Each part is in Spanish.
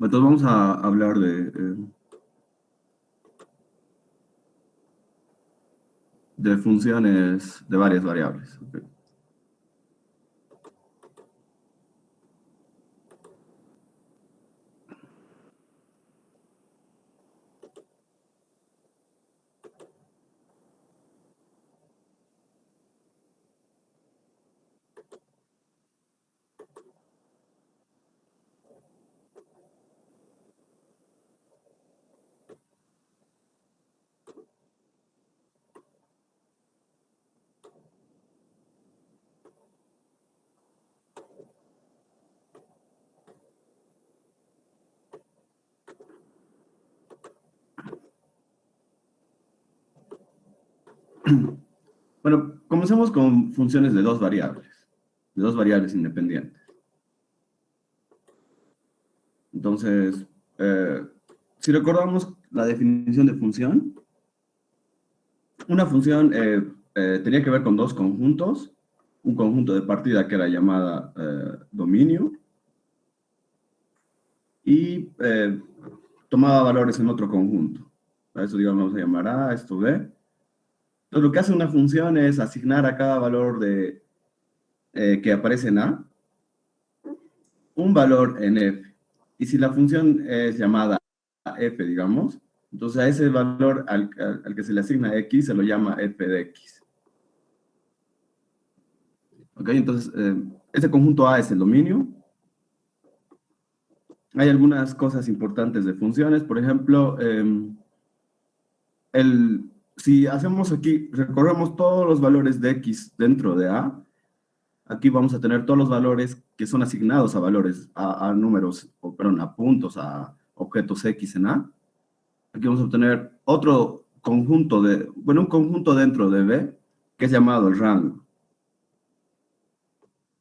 Entonces vamos a hablar de funciones de varias variables. ¿Ok? Bueno, comencemos con funciones de dos variables independientes. Entonces, si recordamos la definición de función, una función tenía que ver con dos conjuntos, un conjunto de partida que era llamada dominio y tomaba valores en otro conjunto. A eso, digamos, vamos a llamar A, esto B. Entonces, lo que hace una función es asignar a cada valor que aparece en A un valor en F. Y si la función es llamada F, digamos, entonces a ese valor al que se le asigna X se lo llama F de X. ¿Ok? Entonces, este conjunto A es el dominio. Hay algunas cosas importantes de funciones. Por ejemplo, si hacemos aquí, recorremos todos los valores de X dentro de A, aquí vamos a tener todos los valores que son asignados a valores, a números, o perdón, a puntos, a objetos X en A. Aquí vamos a obtener otro conjunto un conjunto dentro de B, que es llamado el rango.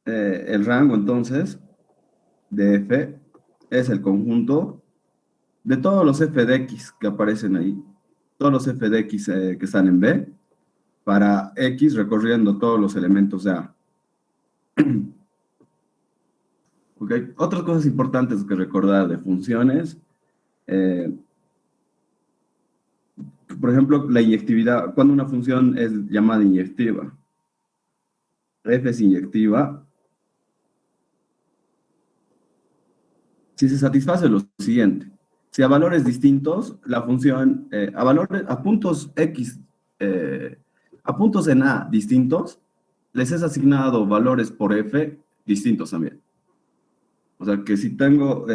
El rango, entonces, de F es el conjunto de todos los F de X que aparecen ahí, todos los F de X que están en B, para X recorriendo todos los elementos de A. ¿Okay? Otras cosas importantes que recordar de funciones, eh, por ejemplo, la inyectividad, cuando una función es llamada inyectiva. F es inyectiva si se satisface lo siguiente. Si a valores distintos, la función, a puntos X, a puntos en A distintos, les es asignado valores por F distintos también. O sea que si tengo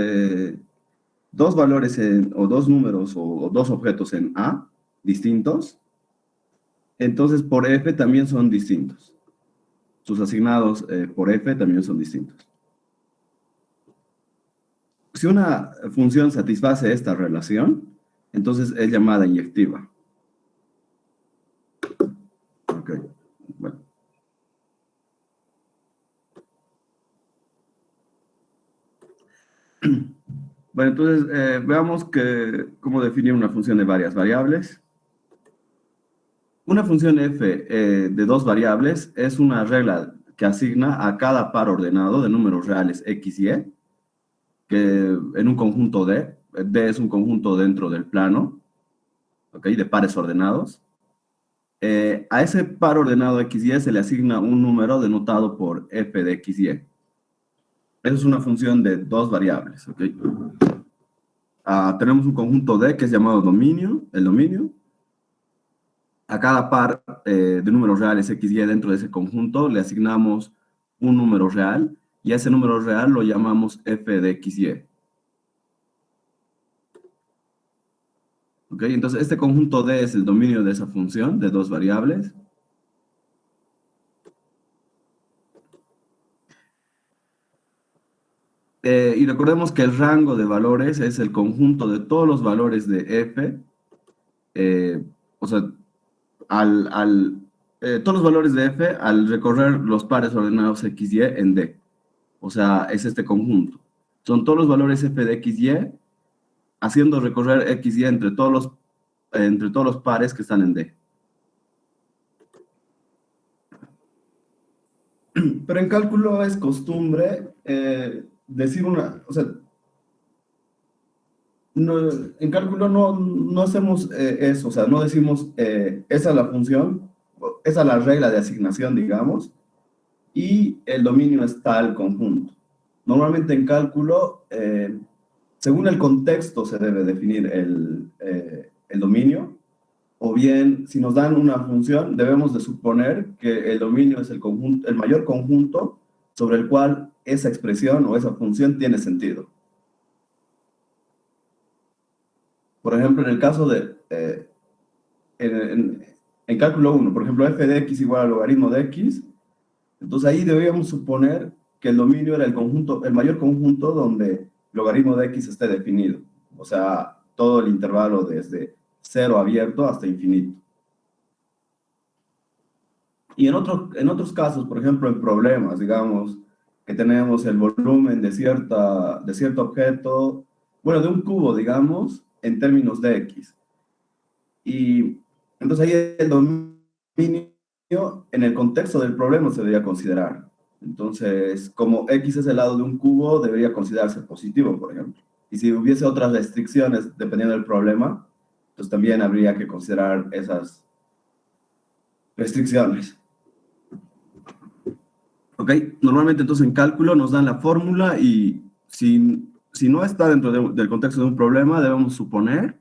dos valores o dos números o dos objetos en A distintos, entonces por F también son distintos. Sus asignados por F también son distintos. Si una función satisface esta relación, entonces es llamada inyectiva. Ok, bueno. Bueno, entonces veamos cómo definir una función de varias variables. Una función f de dos variables es una regla que asigna a cada par ordenado de números reales x y, que en un conjunto D es un conjunto dentro del plano, ¿ok? De pares ordenados. A ese par ordenado XY se le asigna un número denotado por f de XY. Esa es una función de dos variables, ¿ok? Tenemos un conjunto D que es llamado dominio, el dominio. A cada par de números reales XY dentro de ese conjunto le asignamos un número real y a ese número real lo llamamos f de XY. ¿Ok? Entonces, este conjunto D es el dominio de esa función de dos variables. Y recordemos que el rango de valores es el conjunto de todos los valores de f, o sea, todos los valores de f al recorrer los pares ordenados x, y en D. O sea, es este conjunto. Son todos los valores f de x, y haciendo recorrer x, y entre todos los pares que están en D. Pero en cálculo es costumbre decir o sea, no, en cálculo no hacemos eso, o sea, no decimos esa es la función, esa es la regla de asignación, digamos, y el dominio es tal conjunto. Normalmente en cálculo, según el contexto se debe definir el dominio, o bien si nos dan una función, debemos de suponer que el dominio es el conjunto, el mayor conjunto sobre el cual esa expresión o esa función tiene sentido. Por ejemplo, en el caso de, en cálculo 1, por ejemplo, f de x igual al logaritmo de x, entonces ahí debíamos suponer que el dominio era el conjunto, el mayor conjunto donde el logaritmo de x esté definido. O sea, todo el intervalo desde 0 abierto hasta infinito. Y en otros casos, por ejemplo, en problemas, digamos, que tenemos el volumen de cierto objeto, bueno, de un cubo, digamos, en términos de x. Y entonces ahí el dominio en el contexto del problema se debería considerar. Entonces, como x es el lado de un cubo, debería considerarse positivo, por ejemplo. Y si hubiese otras restricciones, dependiendo del problema, pues también habría que considerar esas restricciones. ¿Ok? Normalmente entonces en cálculo nos dan la fórmula y si no está dentro del contexto de un problema, debemos suponer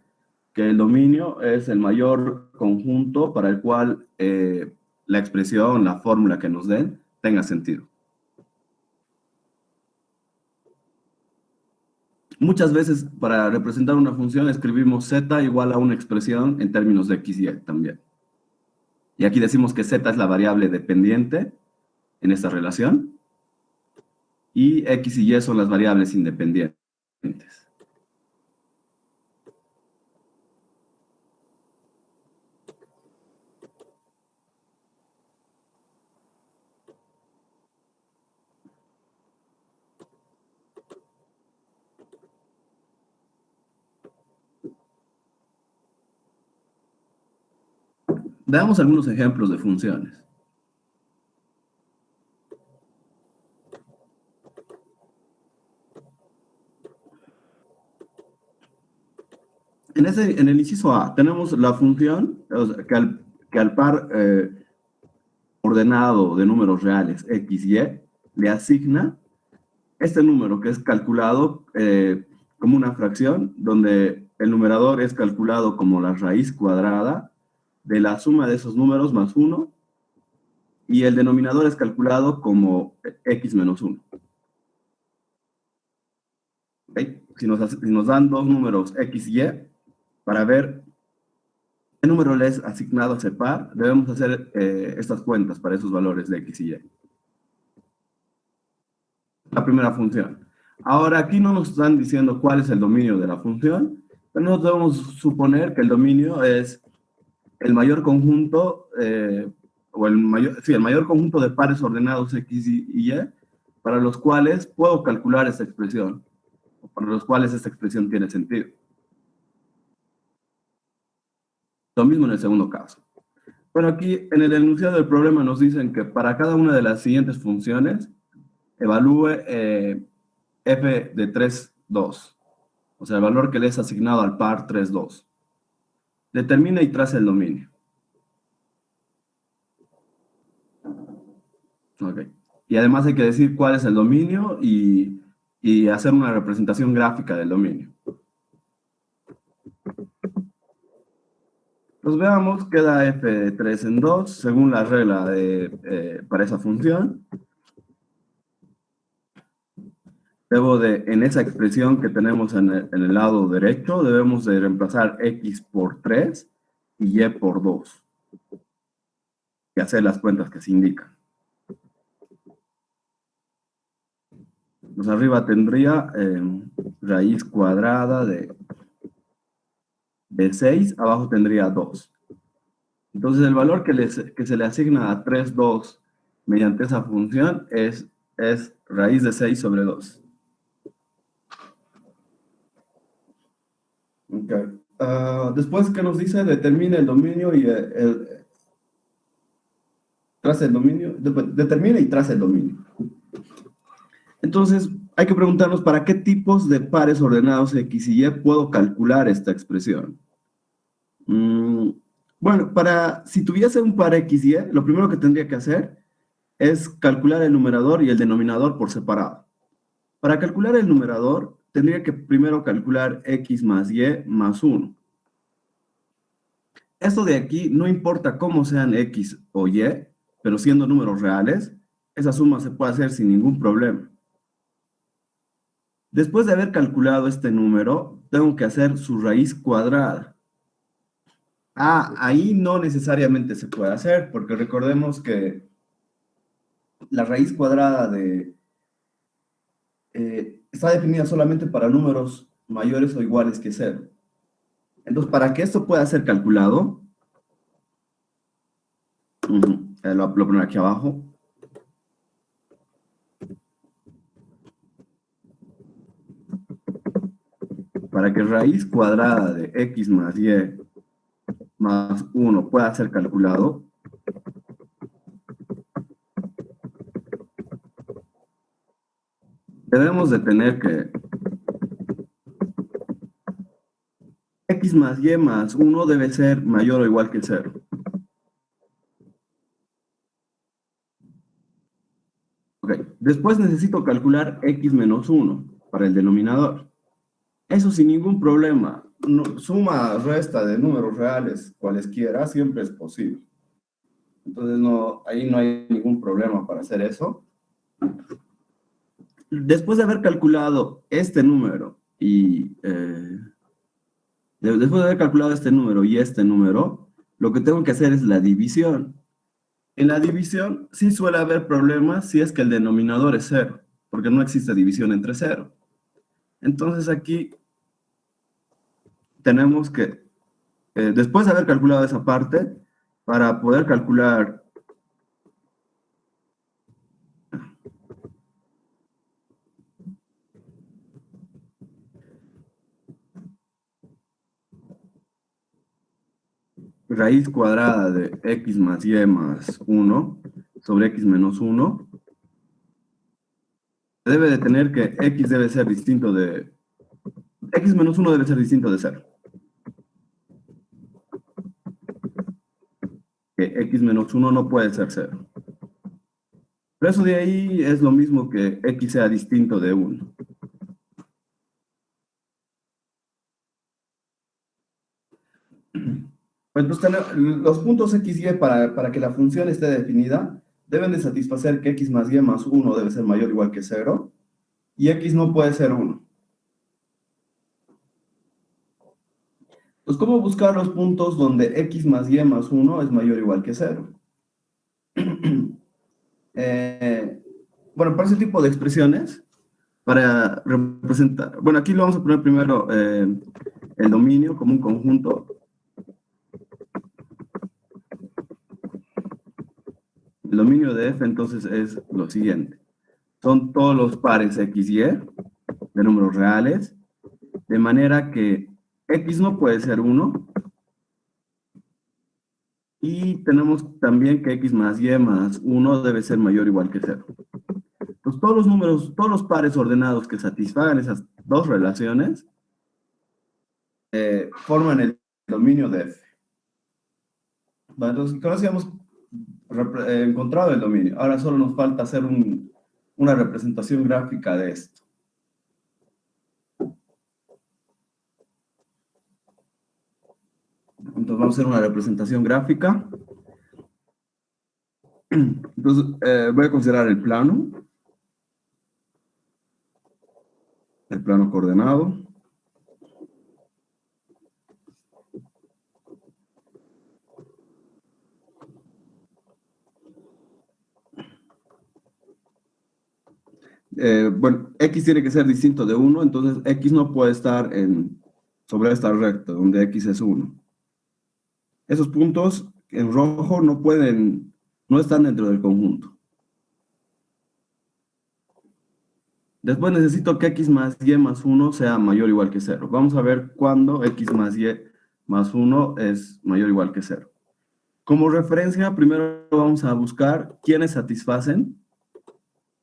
que el dominio es el mayor conjunto para el cual la expresión, la fórmula que nos den, tenga sentido. Muchas veces para representar una función escribimos z igual a una expresión en términos de x y y también. Y aquí decimos que z es la variable dependiente en esta relación y x y y son las variables independientes. Veamos algunos ejemplos de funciones. En el inciso A tenemos la función o sea, que al par ordenado de números reales x y le asigna este número que es calculado como una fracción, donde el numerador es calculado como la raíz cuadrada de la suma de esos números más 1, y el denominador es calculado como x menos 1. ¿Okay? Si nos dan dos números x y, para ver qué número le es asignado a ese par, debemos hacer estas cuentas para esos valores de x y y. La primera función. Ahora, aquí no nos están diciendo cuál es el dominio de la función, pero nosotros debemos suponer que el dominio es el mayor conjunto, el mayor conjunto de pares ordenados x y y, para los cuales puedo calcular esta expresión, o para los cuales esta expresión tiene sentido. Lo mismo en el segundo caso. Bueno, aquí en el enunciado del problema nos dicen que para cada una de las siguientes funciones, evalúe f de 3, 2. O sea, el valor que le es asignado al par 3, 2. Determina y traza el dominio. Okay. Y además hay que decir cuál es el dominio y hacer una representación gráfica del dominio. Pues veamos, queda f de 3 en 2, según la regla para esa función. En esa expresión que tenemos en el lado derecho, debemos de reemplazar x por 3 y y por 2. Y hacer las cuentas que se indican. Pues arriba tendría raíz cuadrada de 6, abajo tendría 2. Entonces el valor que se le asigna a 3, 2 mediante esa función es raíz de 6 sobre 2. Okay. Después, ¿qué nos dice? Determina el dominio y traza el dominio. Determina y traza el dominio. Entonces, hay que preguntarnos para qué tipos de pares ordenados X y Y puedo calcular esta expresión. Bueno, si tuviese un par X y Y, lo primero que tendría que hacer es calcular el numerador y el denominador por separado. Para calcular el numerador, tendría que primero calcular X más Y más 1. Esto de aquí, no importa cómo sean X o Y, pero siendo números reales, esa suma se puede hacer sin ningún problema. Después de haber calculado este número, tengo que hacer su raíz cuadrada. Ahí no necesariamente se puede hacer, porque recordemos que la raíz cuadrada está definida solamente para números mayores o iguales que 0. Entonces, para que esto pueda ser calculado, lo pongo aquí abajo. Para que raíz cuadrada de X más Y más 1 pueda ser calculado, debemos de tener que X más Y más 1 debe ser mayor o igual que 0. Ok, después necesito calcular X menos 1 para el denominador. Eso sin ningún problema. Suma, resta de números reales, cualesquiera, siempre es posible. Entonces, ahí no hay ningún problema para hacer eso. Después de haber calculado este número y este número, lo que tengo que hacer es la división. En la división sí suele haber problemas si es que el denominador es 0, porque no existe división entre 0. Entonces aquí tenemos que, después de haber calculado esa parte, para poder calcular raíz cuadrada de X más Y más 1 sobre X menos 1, debe de tener que X debe ser distinto de... X menos 1 debe ser distinto de 0. Que X menos 1 no puede ser 0. Pero eso de ahí es lo mismo que X sea distinto de 1. Entonces, los puntos X y Y para que la función esté definida deben de satisfacer que X más Y más 1 debe ser mayor o igual que 0 y X no puede ser 1. Pues, ¿cómo buscar los puntos donde X más Y más 1 es mayor o igual que 0? Bueno, para ese tipo de expresiones, para representar... Bueno, aquí lo vamos a poner primero el dominio como un conjunto. El dominio de F, entonces, es lo siguiente. Son todos los pares X y de números reales, de manera que X no puede ser 1, y tenemos también que X más Y más 1 debe ser mayor o igual que 0. Entonces, todos los números, todos los pares ordenados que satisfagan esas dos relaciones, forman el dominio de F. Vale, entonces, con eso ya hemos encontrado el dominio. Ahora solo nos falta hacer una representación gráfica de esto. Entonces vamos a hacer una representación gráfica. Entonces voy a considerar el plano coordenado. Bueno, X tiene que ser distinto de 1, entonces X no puede estar sobre esta recta, donde X es 1. Esos puntos en rojo no están dentro del conjunto. Después necesito que X más Y más 1 sea mayor o igual que 0. Vamos a ver cuándo X más Y más 1 es mayor o igual que 0. Como referencia, primero vamos a buscar quiénes satisfacen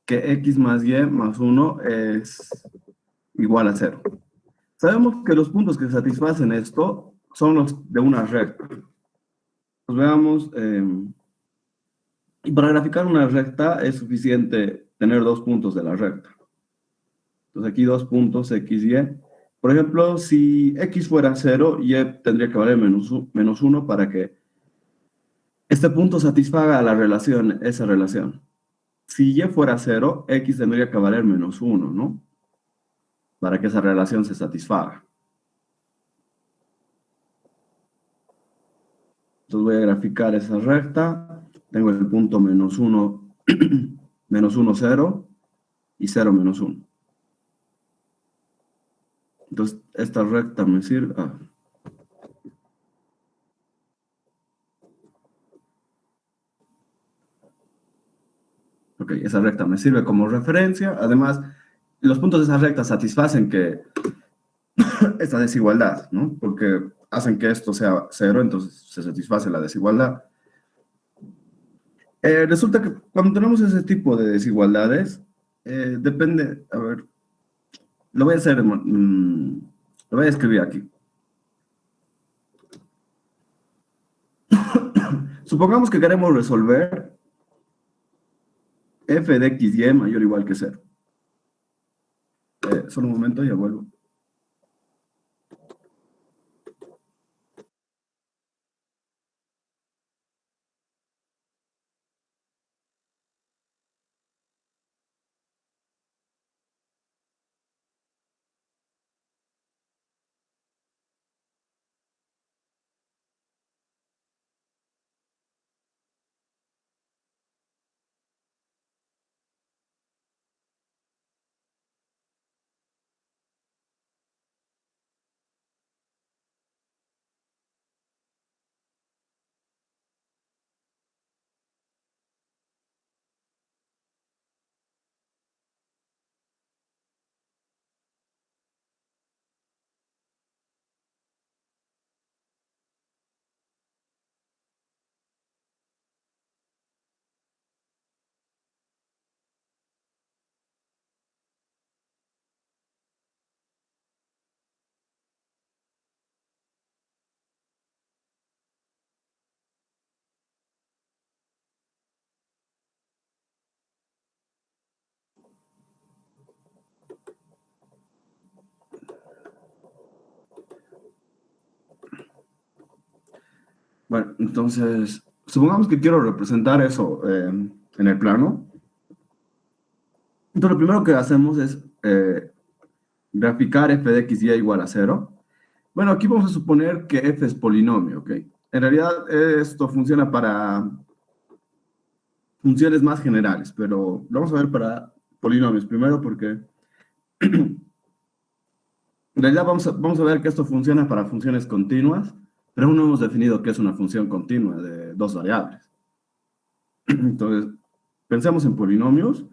que x más y más 1 es igual a 0. Sabemos que los puntos que satisfacen esto son los de una recta. Pues veamos, y para graficar una recta es suficiente tener dos puntos de la recta. Entonces aquí dos puntos, x, y. Por ejemplo, si x fuera 0, y tendría que valer menos 1 para que este punto satisfaga la relación, esa relación. Si y fuera 0, x tendría que valer menos 1, ¿no? Para que esa relación se satisfaga. Entonces voy a graficar esa recta. Tengo el punto menos 1, menos 1, 0, y 0, menos 1. Entonces, esta recta me sirve... Ok, esa recta me sirve como referencia. Además, los puntos de esa recta satisfacen que esta desigualdad, ¿no? Porque hacen que esto sea 0, entonces se satisface la desigualdad. Resulta que cuando tenemos ese tipo de desigualdades, depende, a ver, lo voy a hacer, lo voy a escribir aquí. Supongamos que queremos resolver f de x, y mayor o igual que 0. Solo un momento, ya vuelvo. Bueno, entonces, supongamos que quiero representar eso en el plano. Entonces, lo primero que hacemos es graficar f de x, y igual a 0. Bueno, aquí vamos a suponer que f es polinomio, ¿ok? En realidad, esto funciona para funciones más generales, pero lo vamos a ver para polinomios primero porque en realidad vamos a ver que esto funciona para funciones continuas, pero aún no hemos definido qué es una función continua de dos variables. Entonces, pensemos en polinomios.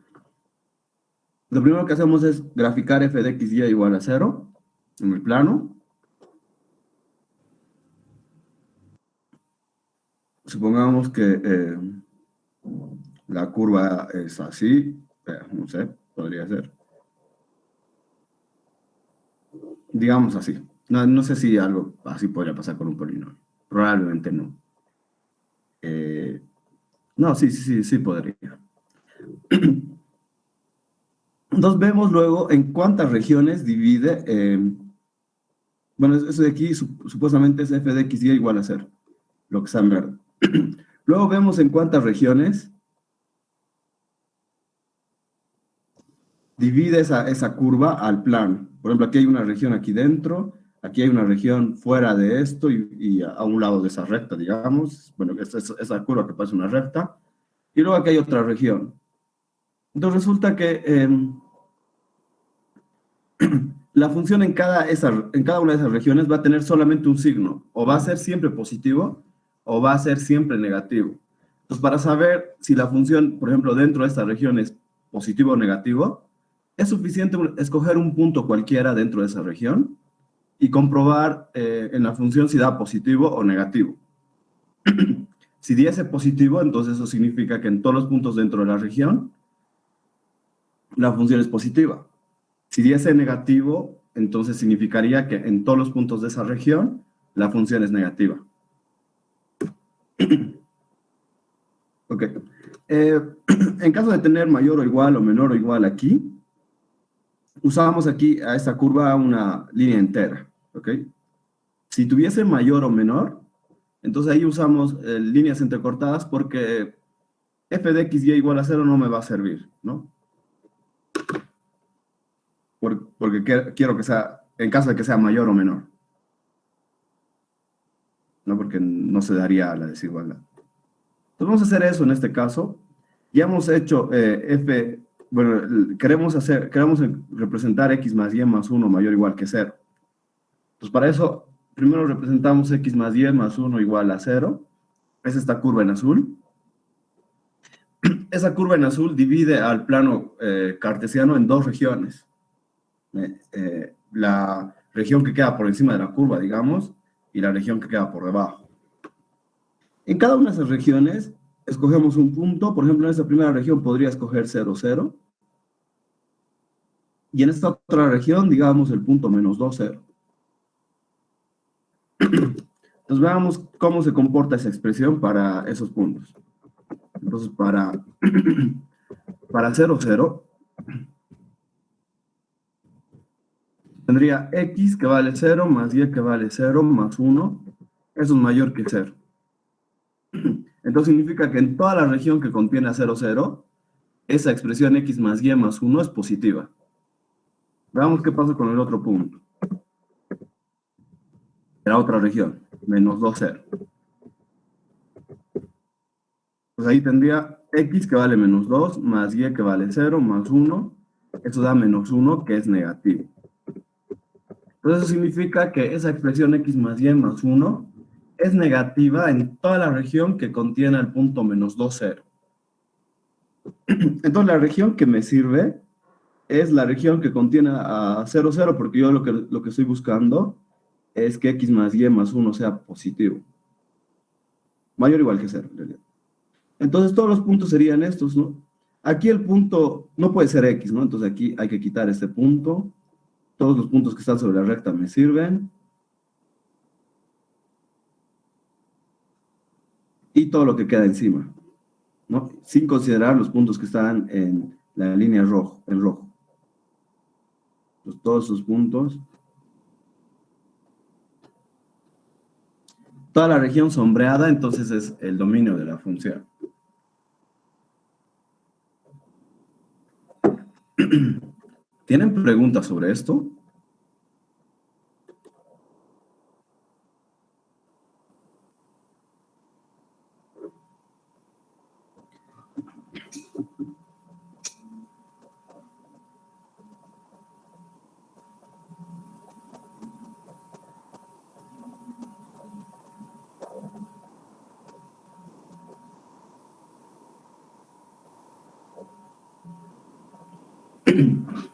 Lo primero que hacemos es graficar f de x, y igual a 0 en el plano. Supongamos que la curva es así, no sé, podría ser. Digamos así. No sé si algo así podría pasar con un polinomio. Probablemente no. No, sí podría. Entonces vemos luego en cuántas regiones divide, bueno, eso de aquí supuestamente es f de x, y igual a 0, lo que está en verde. Luego vemos en cuántas regiones divide esa curva al plano. Por ejemplo, aquí hay una región aquí dentro, aquí hay una región fuera de esto y a un lado de esa recta, digamos. Bueno, esa curva que parece una recta. Y luego aquí hay otra región. Entonces resulta que la función en cada una de esas regiones va a tener solamente un signo. O va a ser siempre positivo o va a ser siempre negativo. Entonces, para saber si la función, por ejemplo, dentro de esta región es positivo o negativo, es suficiente escoger un punto cualquiera dentro de esa región y comprobar en la función si da positivo o negativo. Si diese positivo, entonces eso significa que en todos los puntos dentro de la región la función es positiva. Si diese negativo, entonces significaría que en todos los puntos de esa región la función es negativa. Ok. En caso de tener mayor o igual o menor o igual aquí, usábamos aquí a esta curva una línea entera. Ok. Si tuviese mayor o menor, entonces ahí usamos líneas entrecortadas porque f de x y igual a 0 no me va a servir, ¿no? Porque quiero que sea, en caso de que sea mayor o menor, ¿no? Porque no se daría la desigualdad. Entonces vamos a hacer eso en este caso. Ya hemos hecho f, bueno, queremos representar x más y más 1 mayor o igual que 0. Pues para eso, primero representamos x más y más 1 igual a 0. Es esta curva en azul. Esa curva en azul divide al plano cartesiano en dos regiones. La región que queda por encima de la curva, digamos, y la región que queda por debajo. En cada una de esas regiones, escogemos un punto. Por ejemplo, en esta primera región podría escoger 0, 0. Y en esta otra región, digamos, el punto menos 2, 0. Entonces veamos cómo se comporta esa expresión para esos puntos. Entonces, para 0, 0, tendría x que vale 0 más y que vale 0 más 1. Eso es mayor que 0. Entonces significa que en toda la región que contiene a 0, 0, esa expresión x más y más 1 es positiva. Veamos qué pasa con el otro punto. La otra región, menos 2, 0. Pues ahí tendría x que vale menos 2 más y que vale 0 más 1. Eso da menos 1, que es negativo. Entonces eso significa que esa expresión x más y más 1 es negativa en toda la región que contiene el punto menos 2, 0. Entonces la región que me sirve es la región que contiene a 0, 0, porque yo lo que estoy buscando es que x más y más 1 sea positivo. Mayor o igual que 0, en realidad. Entonces todos los puntos serían estos, ¿no? Aquí el punto no puede ser x, ¿no? Entonces aquí hay que quitar este punto. Todos los puntos que están sobre la recta me sirven. Y todo lo que queda encima, ¿no? Sin considerar los puntos que están en la línea rojo, en rojo. Entonces, todos esos puntos. Toda la región sombreada, entonces es el dominio de la función. ¿Tienen preguntas sobre esto?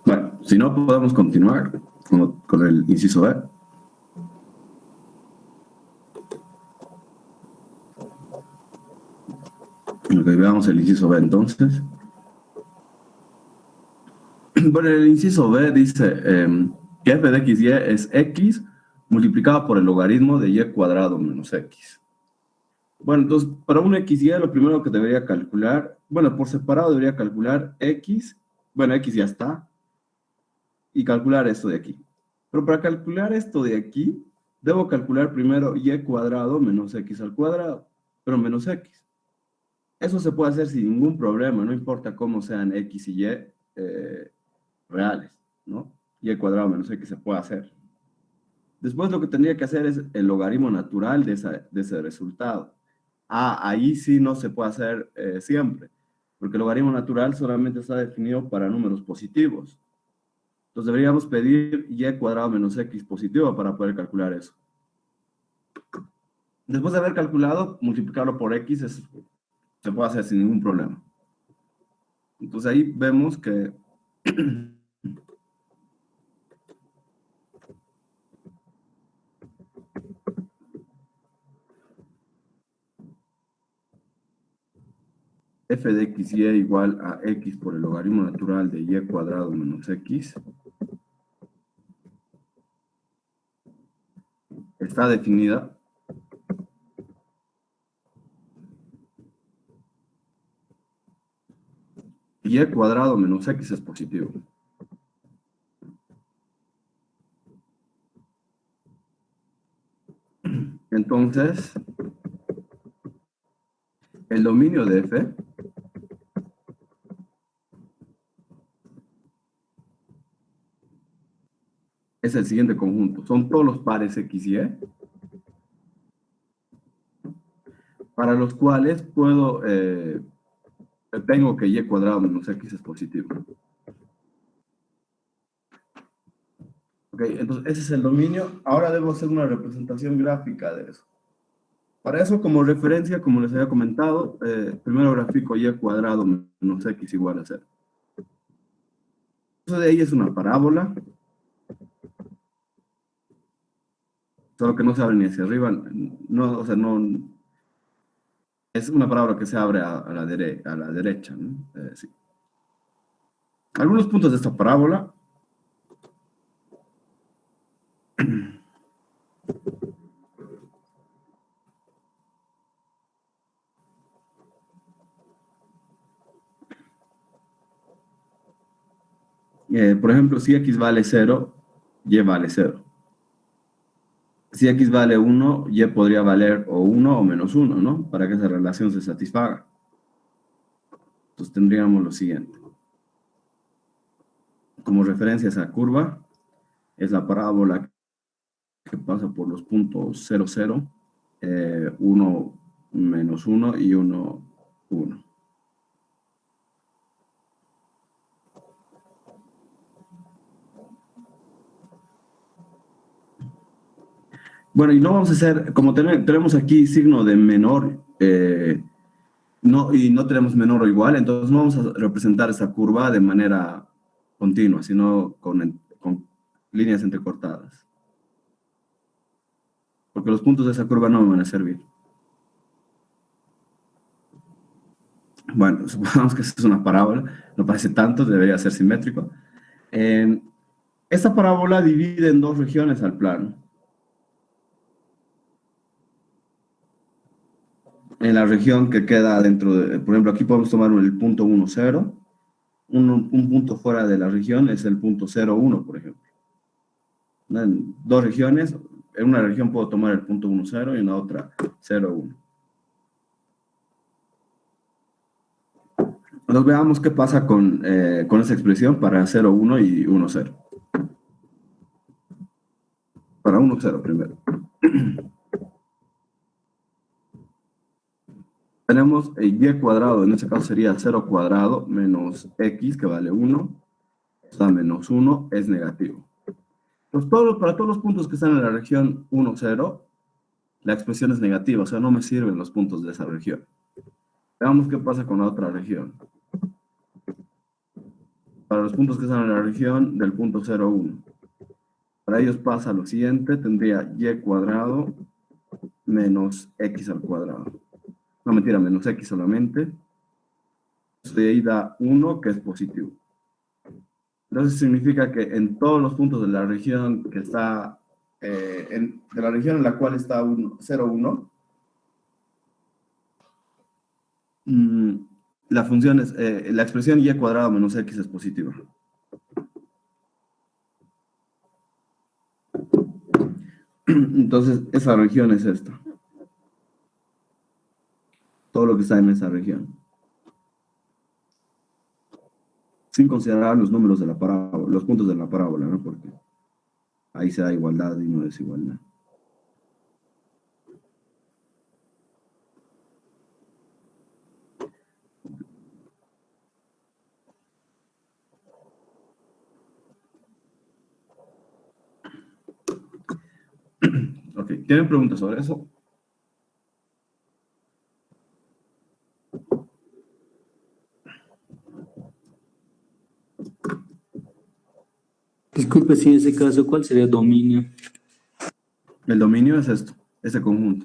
Bueno, si no, podemos continuar con el inciso B. Ok, veamos el inciso B entonces. Bueno, el inciso B dice que f de x y es x multiplicado por el logaritmo de y cuadrado menos x. Bueno, entonces, para un x y lo primero que debería calcular, bueno, por separado debería calcular x, bueno, x ya está, y calcular esto de aquí. Pero para calcular esto de aquí, debo calcular primero y cuadrado menos x al cuadrado, pero menos x. Eso se puede hacer sin ningún problema, no importa cómo sean x y reales, ¿no? Y cuadrado menos x se puede hacer. Después lo que tendría que hacer es el logaritmo natural de ese resultado. Ahí sí no se puede hacer siempre, porque el logaritmo natural solamente está definido para números positivos. Entonces deberíamos pedir y cuadrado menos x positivo para poder calcular eso. Después de haber calculado, multiplicarlo por x se puede hacer sin ningún problema. Entonces ahí vemos que f de xy igual a x por el logaritmo natural de y cuadrado menos x está definida y cuadrado menos x es positivo. Entonces, el dominio de f es el siguiente conjunto. Son todos los pares x y para los cuales tengo que y cuadrado menos x es positivo. Ok, entonces ese es el dominio. Ahora debo hacer una representación gráfica de eso. Para eso, como referencia, como les había comentado, primero grafico y cuadrado menos x igual a 0. Eso de ahí es una parábola, solo que no se abre ni hacia arriba. No, o sea, no, es una parábola que se abre a la derecha, ¿no? Sí. Algunos puntos de esta parábola. Por ejemplo, si x vale 0, y vale 0. Si x vale 1, y podría valer o 1 o menos 1, ¿no? Para que esa relación se satisfaga. Entonces tendríamos lo siguiente. Como referencia a esa curva, es la parábola que pasa por los puntos 0, 0, 1, menos 1 y 1, 1. Bueno, y no vamos a hacer, como tenemos aquí signo de menor, y no tenemos menor o igual, entonces no vamos a representar esa curva de manera continua, sino con líneas entrecortadas. Porque los puntos de esa curva no me van a servir. Bueno, supongamos que esta es una parábola, no parece tanto, debería ser simétrico. Esta parábola divide en dos regiones al plano. En la región que queda dentro de, por ejemplo, aquí podemos tomar el punto 1, 0. Un punto fuera de la región es el punto 0, 1, por ejemplo. En dos regiones, en una región puedo tomar el punto 1, 0 y en la otra 0, 1. Entonces veamos qué pasa con esa expresión para 0, 1 y 1, 0. Para 1, 0 primero. Tenemos y cuadrado, en este caso sería 0 cuadrado menos x, que vale 1. O sea, menos 1 es negativo. Entonces, para todos los puntos que están en la región 1, 0, la expresión es negativa, o sea, no me sirven los puntos de esa región. Veamos qué pasa con la otra región. Para los puntos que están en la región del punto 0, 1. Para ellos pasa lo siguiente, tendría y cuadrado menos x al cuadrado. No, mentira, menos x solamente. De ahí da 1, que es positivo. Entonces significa que en todos los puntos de la región que está, de la región en la cual está 0, 1, la función es, la expresión y cuadrado menos x es positiva. Entonces, esa región es esta. Todo lo que está en esa región. Sin considerar los números de la parábola, los puntos de la parábola, ¿no? Porque ahí se da igualdad y no desigualdad. Ok, ¿tienen preguntas sobre eso? Disculpe, si en ese caso, ¿cuál sería el dominio? El dominio es esto, este conjunto.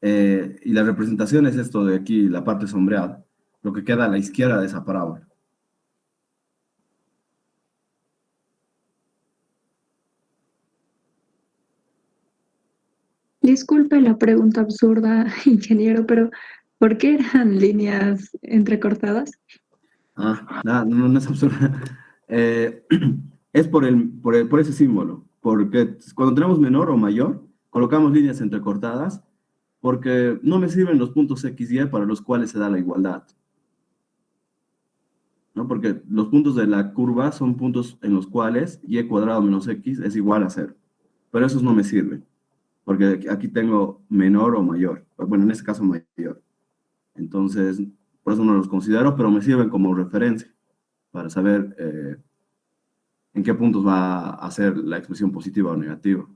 Y la representación es esto de aquí, la parte sombreada. lo que queda a la izquierda de esa parábola. Disculpe la pregunta absurda, ingeniero, pero ¿por qué eran líneas entrecortadas? No es absurdo. Es por ese símbolo, porque cuando tenemos menor o mayor, colocamos líneas entrecortadas, porque no me sirven los puntos X y Y para los cuales se da la igualdad, ¿no? Porque los puntos de la curva son puntos en los cuales y cuadrado menos X es igual a 0, pero esos no me sirven, porque aquí tengo menor o mayor, bueno, en este caso mayor. Entonces, por eso no los considero, pero me sirven como referencia para saber en qué puntos va a ser la expresión positiva o negativa.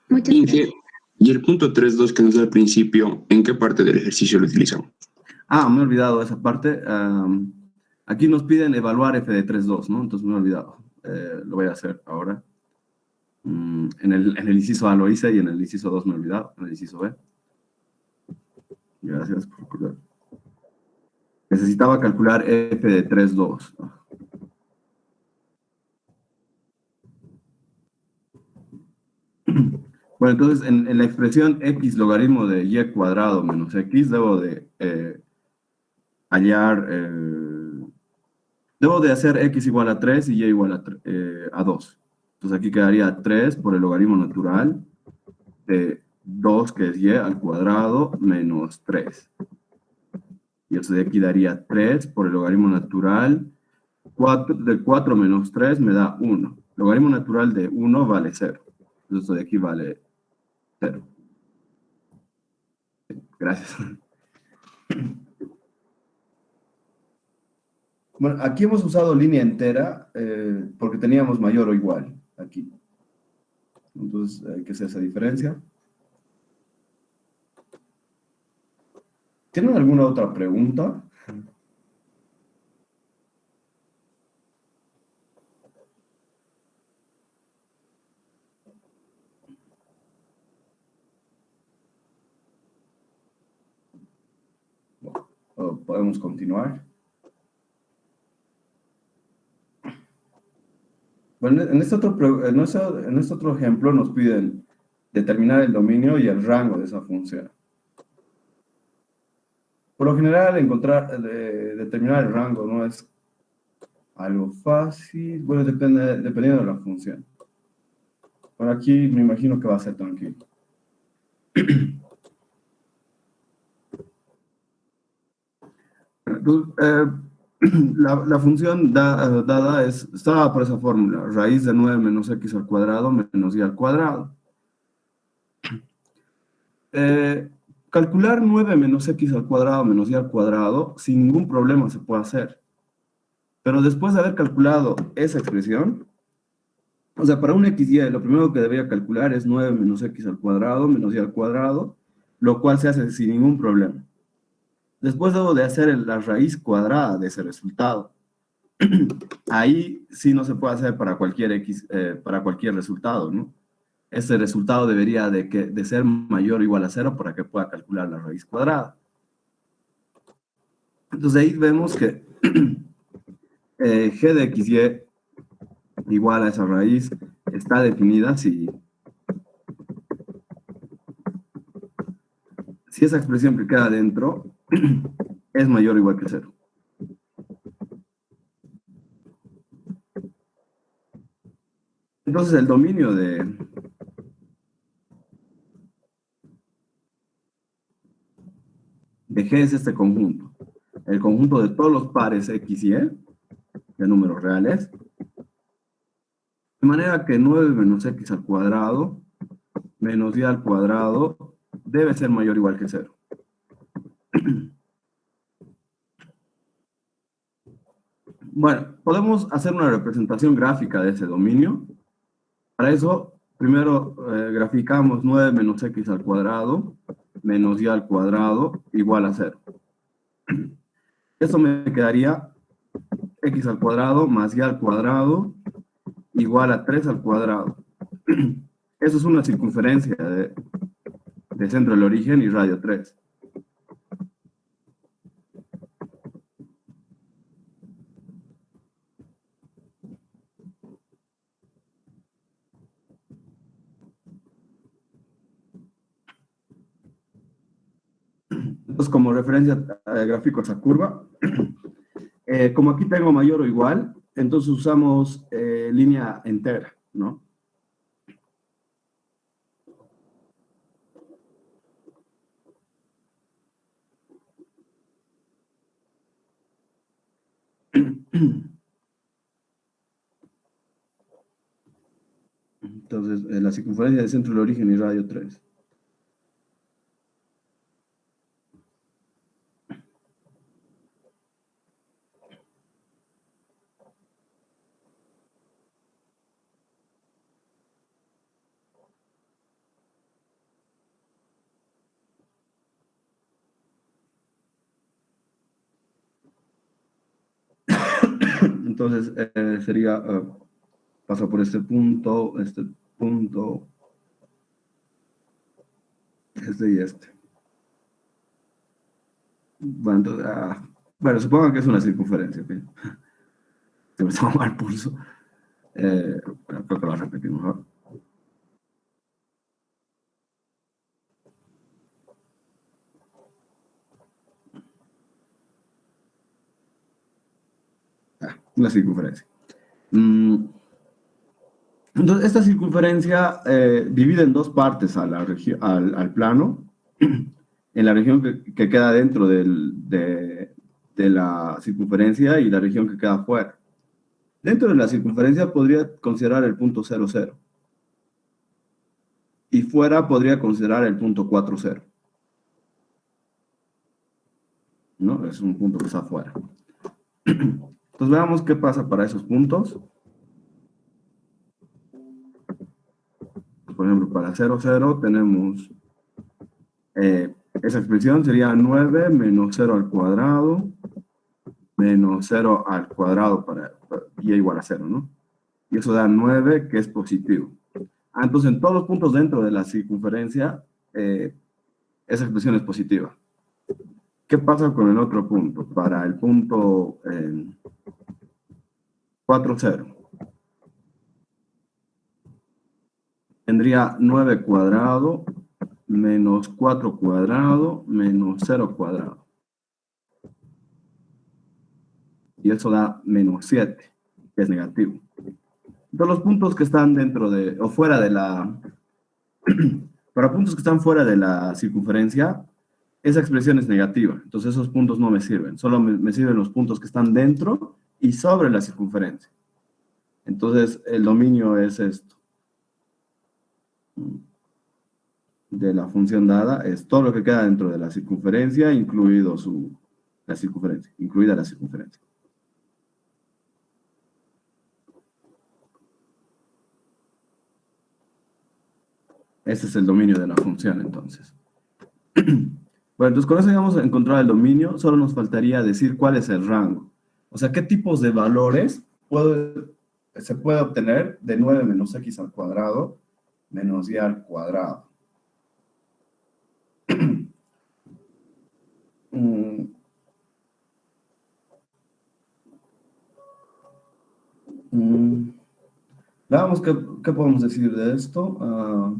Muchas Inge, gracias. y el punto 3.2 que nos da al principio, ¿en qué parte del ejercicio lo utilizamos? Me he olvidado esa parte. Aquí nos piden evaluar f de 3.2, ¿no? Entonces me he olvidado. Lo voy a hacer ahora. En el inciso A lo hice y en el inciso 2 me he olvidado. En el inciso B. Gracias por recordar. Necesitaba calcular f de 3.2, ¿no? Bueno, entonces en la expresión x logaritmo de y cuadrado menos x debo de hallar, debo de hacer x igual a 3 y y igual a 2. Entonces aquí quedaría 3 por el logaritmo natural de 2, que es y al cuadrado, menos 3. Y eso de aquí daría 3 por el logaritmo natural, 4, de 4 menos 3 me da 1. Logaritmo natural de 1 vale 0. Entonces esto de aquí vale 0. Gracias. Bueno, aquí hemos usado línea entera porque teníamos mayor o igual aquí. Entonces hay que hacer esa diferencia. ¿Tienen alguna otra pregunta? O podemos continuar. Bueno, en este otro ejemplo nos piden determinar el dominio y el rango de esa función. Por lo general, determinar el rango no es algo fácil. Bueno, dependiendo de la función. Por aquí me imagino que va a ser tranquilo. Entonces, la función dada está por esa fórmula, raíz de 9 menos x al cuadrado menos y al cuadrado. Calcular 9 menos x al cuadrado menos y al cuadrado sin ningún problema se puede hacer. Pero después de haber calculado esa expresión, o sea, para un x y lo primero que debería calcular es 9 menos x al cuadrado menos y al cuadrado, lo cual se hace sin ningún problema. Después debo de hacer la raíz cuadrada de ese resultado. Ahí sí no se puede hacer para cualquier para cualquier resultado, ¿no? Ese resultado debería de ser mayor o igual a 0 para que pueda calcular la raíz cuadrada. Entonces ahí vemos que g de x y igual a esa raíz está definida si esa expresión que queda dentro es mayor o igual que 0. Entonces el dominio de G es este conjunto. El conjunto de todos los pares x y de números reales. De manera que 9 menos x al cuadrado menos y al cuadrado debe ser mayor o igual que 0. Bueno, podemos hacer una representación gráfica de ese dominio. Para eso, primero graficamos 9 menos x al cuadrado menos y al cuadrado igual a 0. Eso me quedaría x al cuadrado más y al cuadrado igual a 3 al cuadrado. Eso es una circunferencia de centro del origen y radio 3. Entonces, como referencia gráfico esa curva, como aquí tengo mayor o igual, entonces usamos línea entera, ¿no? Entonces, la circunferencia de centro del origen y radio 3. Entonces, sería, pasa por este punto, este y este. Bueno, entonces, bueno, supongo que es una circunferencia, ¿ok? Se me está mal el pulso. Bueno, creo que lo repetimos mejor. Una circunferencia. Entonces, esta circunferencia divide en dos partes al plano. En la región que queda dentro de la circunferencia y la región que queda fuera. Dentro de la circunferencia podría considerar el punto 0, 0. Y fuera podría considerar el punto 4, 0. ¿No? Es un punto que está fuera. Entonces veamos qué pasa para esos puntos. Por ejemplo, para 0, 0 tenemos esa expresión sería 9 menos 0 al cuadrado menos 0 al cuadrado para y igual a 0, ¿no? Y eso da 9, que es positivo. Entonces, en todos los puntos dentro de la circunferencia, esa expresión es positiva. ¿Qué pasa con el otro punto? Para el punto 4, 0. Tendría 9 cuadrado menos 4 cuadrado menos 0 cuadrado. Y eso da menos 7, que es negativo. Entonces, los puntos que están dentro de, o fuera de la, para puntos que están fuera de la circunferencia, esa expresión es negativa. Entonces, esos puntos no me sirven. Solo me sirven los puntos que están dentro y sobre la circunferencia. Entonces, el dominio es esto. De la función dada, es todo lo que queda dentro de la circunferencia, incluida la circunferencia. Este es el dominio de la función, entonces. Bueno, entonces con eso ya hemos encontrado el dominio, solo nos faltaría decir cuál es el rango. O sea, qué tipos de valores se puede obtener de 9 menos x al cuadrado menos y al cuadrado. Veamos qué podemos decir de esto.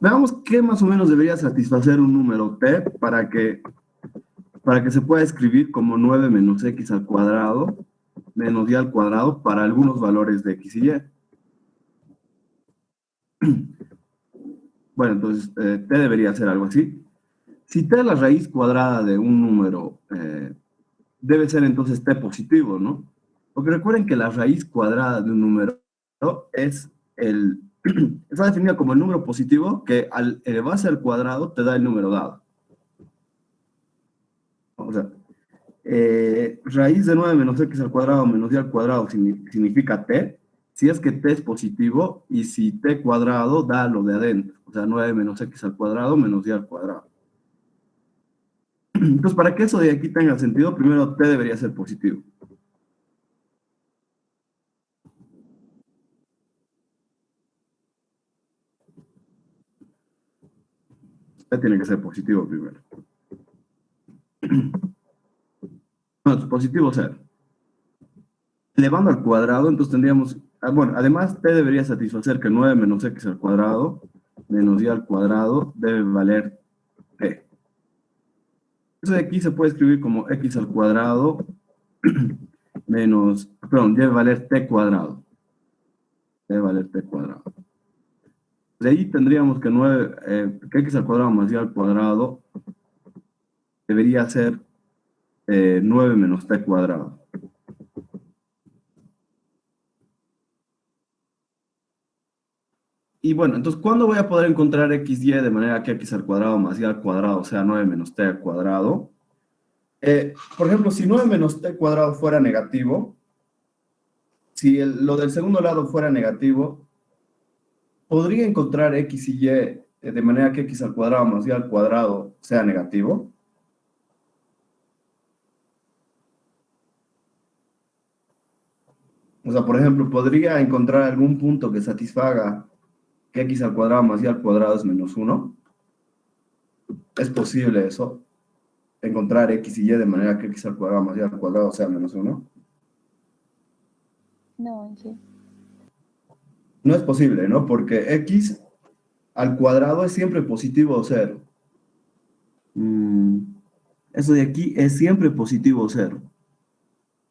Veamos qué más o menos debería satisfacer un número t para que se pueda escribir como 9 menos x al cuadrado menos y al cuadrado para algunos valores de x y y. Bueno, entonces t debería ser algo así. Si t es la raíz cuadrada de un número, debe ser entonces t positivo, ¿no? Porque recuerden que la raíz cuadrada de un número está definida como el número positivo que al elevarse al cuadrado te da el número dado. O sea, raíz de 9 menos x al cuadrado menos y al cuadrado significa t, si es que t es positivo, y si t cuadrado da lo de adentro, o sea, 9 menos x al cuadrado menos y al cuadrado. Entonces, para que eso de aquí tenga sentido, primero t debería ser positivo. T tiene que ser positivo primero. No, es positivo 0. Elevando al cuadrado, entonces tendríamos, bueno, además T debería satisfacer que 9 menos X al cuadrado menos Y al cuadrado debe valer T. Eso de aquí se puede escribir como X al cuadrado menos, perdón, debe valer T cuadrado. Debe valer T cuadrado. De ahí tendríamos que que X al cuadrado más Y al cuadrado debería ser 9 menos T cuadrado. Y bueno, entonces, ¿cuándo voy a poder encontrar XY de manera que X al cuadrado más Y al cuadrado sea 9 menos T al cuadrado? Por ejemplo, si 9 menos T cuadrado fuera negativo, si lo del segundo lado fuera negativo, ¿podría encontrar X y Y de manera que X al cuadrado más Y al cuadrado sea negativo? O sea, por ejemplo, ¿podría encontrar algún punto que satisfaga que X al cuadrado más Y al cuadrado es menos 1? ¿Es posible eso? Encontrar X y Y de manera que X al cuadrado más Y al cuadrado sea menos 1. No, sí. No es posible, ¿no? Porque X al cuadrado es siempre positivo o 0. Eso de aquí es siempre positivo o 0.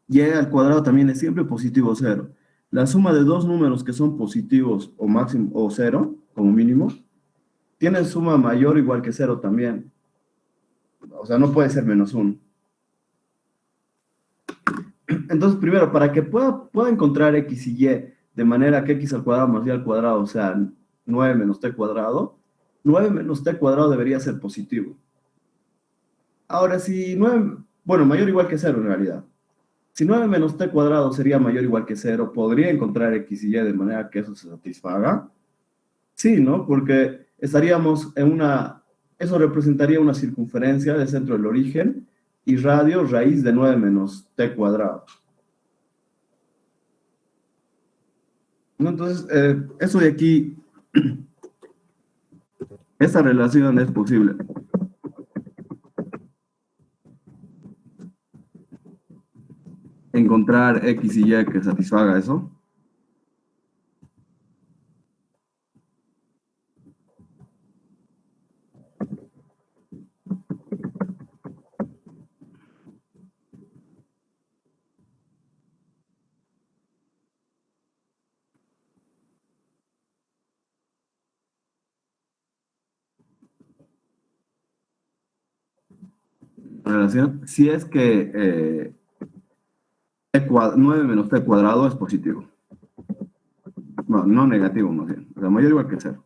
Y al cuadrado también es siempre positivo o 0. La suma de dos números que son positivos o máximo o 0, como mínimo, tienen suma mayor o igual que 0 también. O sea, no puede ser menos 1. Entonces, primero, para que pueda encontrar X y Y de manera que X al cuadrado más Y al cuadrado sea 9 menos T cuadrado, 9 menos T cuadrado debería ser positivo. Ahora, si 9, bueno, mayor o igual que 0 en realidad. Si 9 menos T cuadrado sería mayor o igual que 0, ¿podría encontrar X y Y de manera que eso se satisfaga? Sí, ¿no? Porque estaríamos en eso representaría una circunferencia del centro del origen y radio raíz de 9 menos T cuadrado. ¿No? Entonces, eso de aquí, esta relación es posible. Encontrar X y Y que satisfaga eso. Relación, si es que 9 menos T cuadrado es positivo. No, no negativo más bien. O sea, mayor o igual que 0.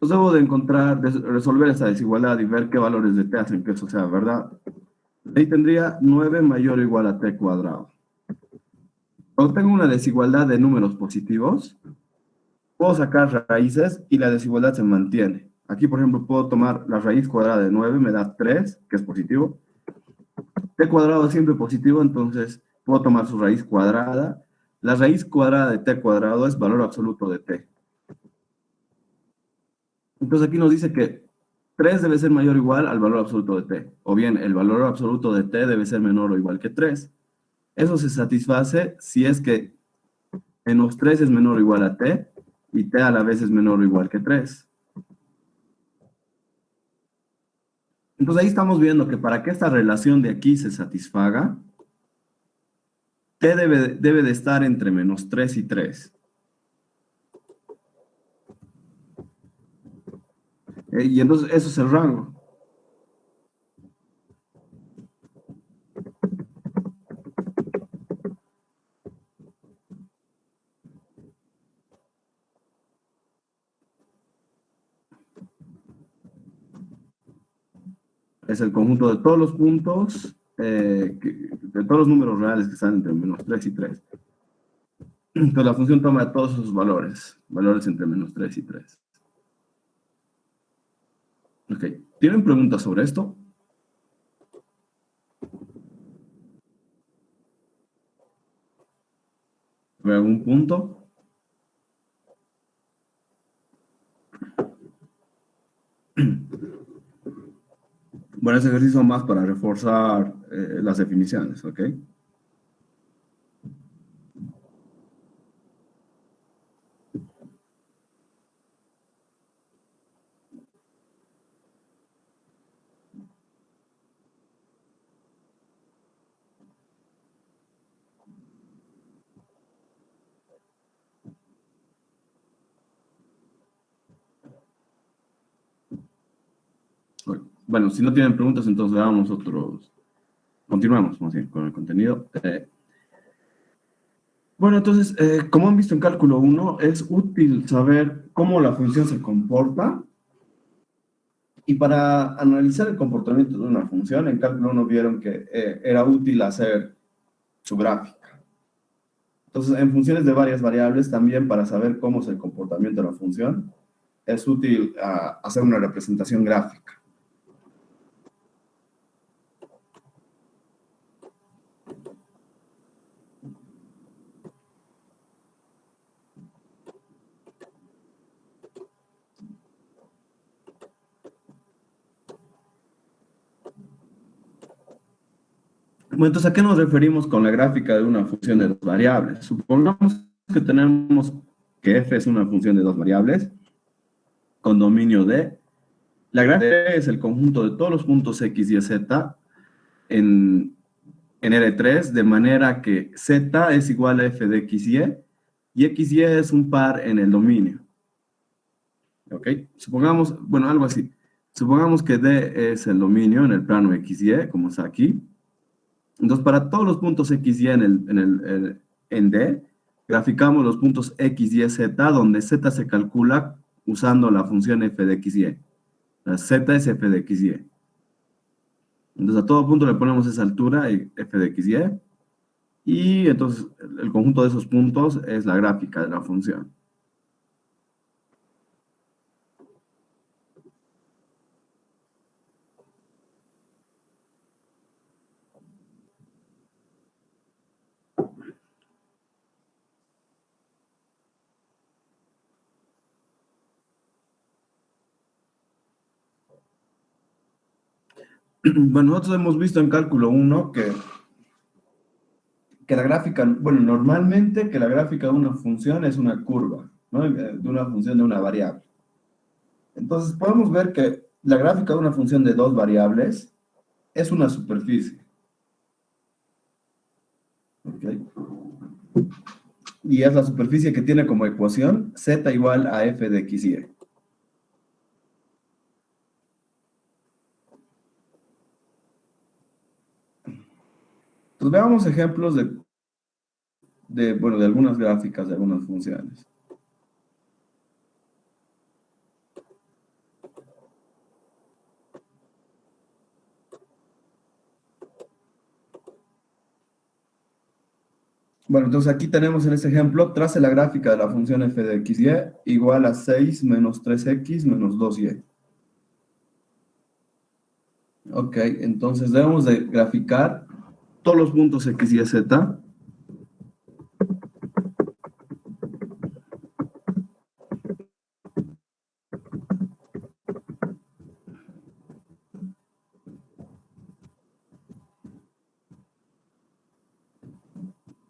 Entonces debo de resolver esa desigualdad y ver qué valores de T hacen que eso sea verdad. Ahí tendría 9 mayor o igual a T cuadrado. Cuando tengo una desigualdad de números positivos, puedo sacar raíces y la desigualdad se mantiene. Aquí, por ejemplo, puedo tomar la raíz cuadrada de 9, me da 3, que es positivo. T cuadrado es siempre positivo, entonces puedo tomar su raíz cuadrada. La raíz cuadrada de T cuadrado es valor absoluto de T. Entonces aquí nos dice que 3 debe ser mayor o igual al valor absoluto de T. O bien, el valor absoluto de T debe ser menor o igual que 3. Eso se satisface si es que menos 3 es menor o igual a T y T a la vez es menor o igual que 3. Entonces ahí estamos viendo que para que esta relación de aquí se satisfaga, T debe de estar entre menos 3 y 3. Y entonces eso es el rango. Es el conjunto de todos los puntos, de todos los números reales que están entre menos 3 y 3. Entonces la función toma todos esos valores entre menos 3 y 3. Ok, ¿tienen preguntas sobre esto? ¿Sobre algún punto? Bueno, ese ejercicio más para reforzar las definiciones, ¿ok? Bueno, si no tienen preguntas, entonces veamos otros. Continuamos, más bien, con el contenido. Bueno, entonces, como han visto en cálculo 1, es útil saber cómo la función se comporta. Y para analizar el comportamiento de una función, en cálculo 1 vieron que era útil hacer su gráfica. Entonces, en funciones de varias variables, también para saber cómo es el comportamiento de la función, es útil hacer una representación gráfica. Bueno, entonces, ¿a qué nos referimos con la gráfica de una función de dos variables? Supongamos que tenemos que f es una función de dos variables con dominio D. La gráfica es el conjunto de todos los puntos x, y, z en R3, de manera que z es igual a f de x, y x, y es un par en el dominio. ¿Ok? Supongamos, bueno, algo así. Supongamos que D es el dominio en el plano x, y, como está aquí. Entonces, para todos los puntos x, y en D, graficamos los puntos x, y, z, donde z se calcula usando la función f de x, y. La z es f de x, y. Entonces, a todo punto le ponemos esa altura, f de x, y entonces el conjunto de esos puntos es la gráfica de la función. Bueno, nosotros hemos visto en cálculo 1 que la gráfica, bueno, normalmente que la gráfica de una función es una curva, ¿no? De una función de una variable. Entonces, podemos ver que la gráfica de una función de dos variables es una superficie. ¿Ok? Y es la superficie que tiene como ecuación z igual a f de x, y. Pues veamos ejemplos bueno, de algunas gráficas de algunas funciones. Bueno, entonces aquí tenemos en este ejemplo, trace la gráfica de la función f de x, y igual a 6 menos 3x menos 2y. Ok, entonces debemos de graficar todos los puntos x, y, z.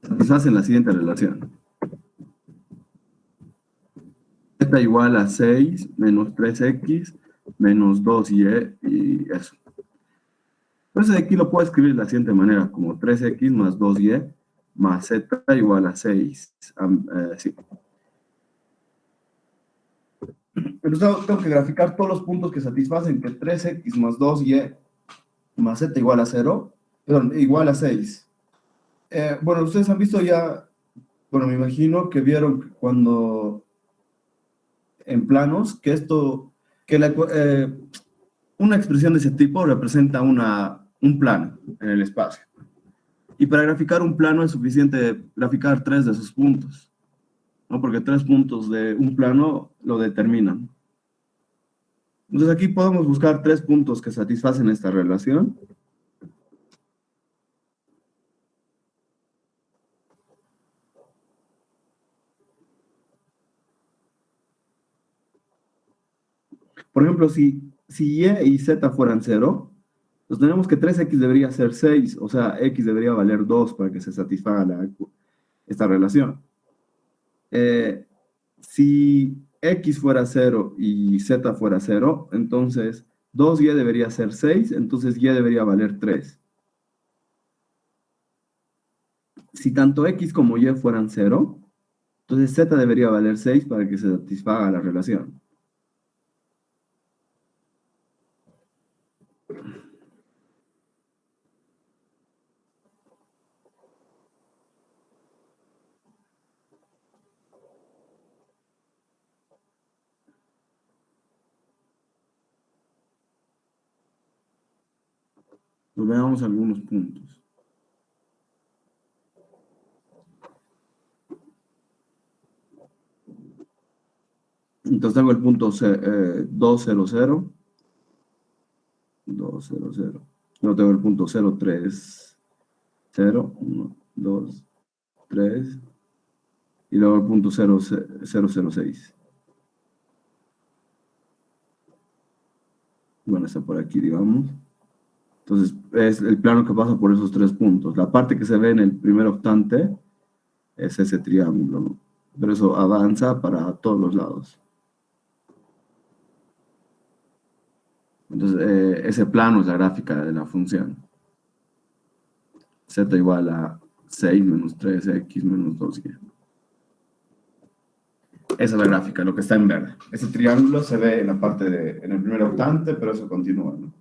Satisfacen la siguiente relación. Z igual a 6 menos 3x menos 2y, y eso. Entonces aquí lo puedo escribir de la siguiente manera, como 3x más 2y más z igual a 6. Sí. Entonces tengo que graficar todos los puntos que satisfacen que 3x más 2y más z igual a 0, perdón, igual a 6. Bueno, ustedes han visto ya, bueno, me imagino que vieron cuando en planos que una expresión de ese tipo representa un plano en el espacio. Y para graficar un plano es suficiente graficar 3 de esos puntos, ¿no? Porque 3 puntos de un plano lo determinan. Entonces aquí podemos buscar 3 puntos que satisfacen esta relación. por ejemplo, si y y z fueran 0, pues tenemos que 3x debería ser 6, o sea, x debería valer 2 para que se satisfaga esta relación. Si x fuera 0 y z fuera 0, entonces 2y debería ser 6, entonces y debería valer 3. Si tanto x como y fueran 0, entonces z debería valer 6 para que se satisfaga la relación. Pues veamos algunos puntos. Entonces tengo el punto 2, 0, 0. 2, 0, 0. Luego tengo el punto 0, 3, 0, 1, 2, 3. Y luego el punto 0, 0, 0, 6. Bueno, está por aquí, digamos. Entonces, es el plano que pasa por esos 3 puntos. La parte que se ve en el primer octante es ese triángulo, ¿no? Pero eso avanza para todos los lados. Entonces, ese plano es la gráfica de la función. Z igual a 6 menos 3x menos 2y. Esa es la gráfica, lo que está en verde. Ese triángulo se ve en la parte en el primer octante, pero eso continúa, ¿no?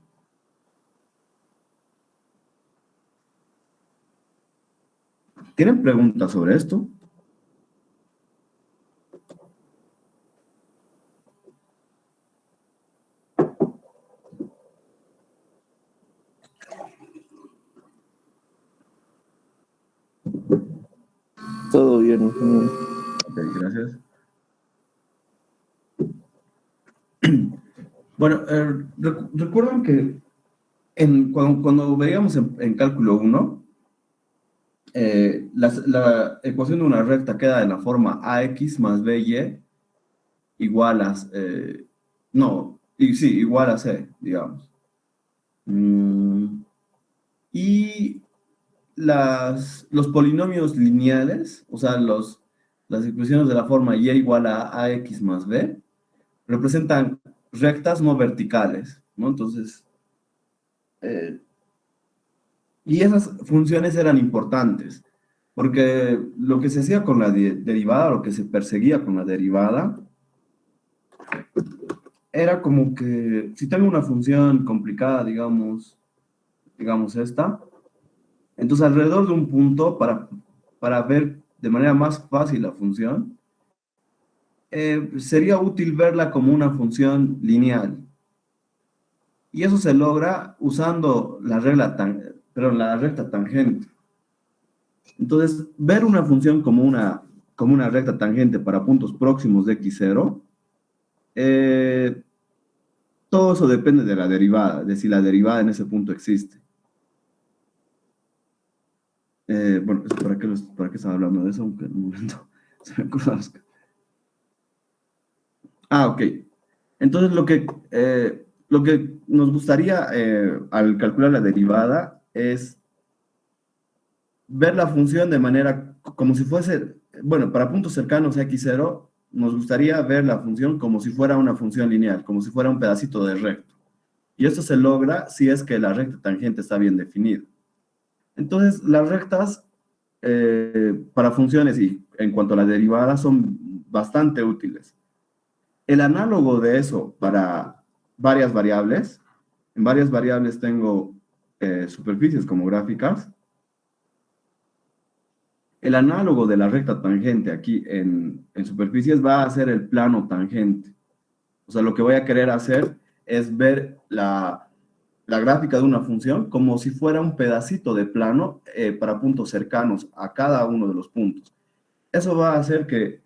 ¿Tienen preguntas sobre esto? Todo bien, ingeniero. Ok, gracias. Bueno, recuerdan que cuando veíamos en cálculo 1, la ecuación de una recta queda de la forma ax más by igual a, igual a c, digamos. Y los polinomios lineales, o sea, las expresiones de la forma y igual a ax más b, representan rectas no verticales, ¿no? Entonces, y esas funciones eran importantes, porque lo que se hacía con la derivada, lo que se perseguía con la derivada, era como que si tengo una función complicada, digamos esta, entonces alrededor de un punto, para ver de manera más fácil la función, sería útil verla como una función lineal. Y eso se logra usando la recta tangente. Entonces, ver una función como una recta tangente para puntos próximos de x0, todo eso depende de la derivada, de si la derivada en ese punto existe. Bueno, ¿para qué estaba hablando de eso? Aunque en un momento se me ocurrió. Ok. Entonces, lo que nos gustaría al calcular la derivada es ver la función de manera como si fuese, bueno, para puntos cercanos a x0, nos gustaría ver la función como si fuera una función lineal, como si fuera un pedacito de recto. Y esto se logra si es que la recta tangente está bien definida. Entonces, las rectas para funciones y en cuanto a la derivada son bastante útiles. El análogo de eso para varias variables, en varias variables tengo superficies como gráficas. El análogo de la recta tangente aquí en superficies va a ser el plano tangente. O sea, lo que voy a querer hacer es ver la gráfica de una función como si fuera un pedacito de plano para puntos cercanos a cada uno de los puntos. Eso va a hacer que